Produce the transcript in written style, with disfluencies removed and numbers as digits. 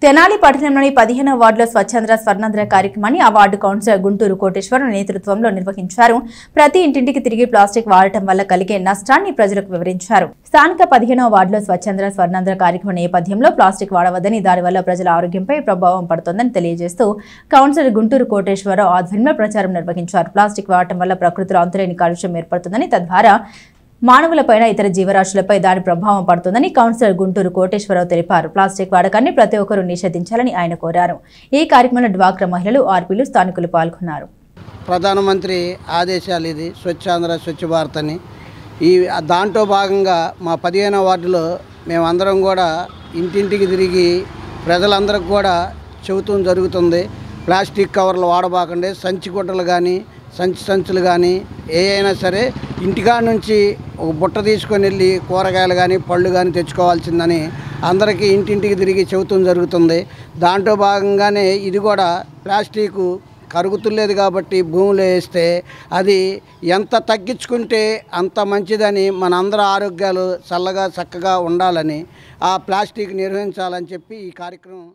తెనాలి పట్టణంలోని 15వ వార్డులో స్వచ్ఛంద్ర స్వర్ణాంధ్ర కార్యక్రమాన్ని ఆ వార్డు కౌన్సిలర్ గుంటూరు కోటేశ్వరరావు నేతృత్వంలో నిర్వహించారు. ప్రతి ఇంటింటికి తిరిగి ప్లాస్టిక్ వాడటం వల్ల కలిగే నష్టాన్ని ప్రజలకు వివరించారు. స్థానిక 15వ వార్డులో స్వచ్ఛంద్ర స్వర్ణాంధ్ర కార్యక్రమం నేపథ్యంలో ప్లాస్టిక్ వాడవద్దని, దానివల్ల ప్రజల ఆరోగ్యంపై ప్రభావం పడుతోందని తెలియజేస్తూ కౌన్సిలర్ గుంటూరు కోటేశ్వరరావు ఆధ్వర్యంలో ప్రచారం నిర్వహించారు. ప్లాస్టిక్ వాడటం వల్ల ప్రకృతిలో అంతులేని కాలుష్యం ఏర్పడుతుందని, తద్వారా మానవులపైన ఇతర జీవరాశులపై దాని ప్రభావం పడుతుందని కౌన్సిలర్ గుంటూరు కోటేశ్వరరావు తెలిపారు. ప్లాస్టిక్ వాడకాన్ని ప్రతి ఒక్కరూ నిషేధించాలని ఆయన కోరారు. ఈ కార్యక్రమంలో డ్వాక్రా మహిళలు, ఆర్పీలు, స్థానికులు పాల్గొన్నారు. ప్రధానమంత్రి ఆదేశాలు ఇది స్వచ్ఛాంధ్ర స్వచ్ఛ భారత్ అని. దాంట్లో భాగంగా మా 15వ వార్డులో మేమందరం కూడా ఇంటింటికి తిరిగి ప్రజలందరికీ కూడా చెబుతూ జరుగుతుంది. ప్లాస్టిక్ కవర్లు వాడబాకండి, సంచి గుడ్డలు కానీ సంచులు కానీ అయినా సరే ఇంటికాడ నుంచి ఒక బుట్ట తీసుకొని వెళ్ళి కూరగాయలు కానీ పళ్ళు కానీ తెచ్చుకోవాల్సిందని అందరికీ ఇంటింటికి తిరిగి చెబుతూ జరుగుతుంది. దాంట్లో భాగంగానే ఇది కూడా ప్లాస్టిక్ కరుగుతులేదు కాబట్టి భూమిలో వేస్తే అది ఎంత తగ్గించుకుంటే అంత మంచిదని, మనందరి ఆరోగ్యాలు చల్లగా చక్కగా ఉండాలని, ఆ ప్లాస్టిక్ నిర్వహించాలని చెప్పి ఈ కార్యక్రమం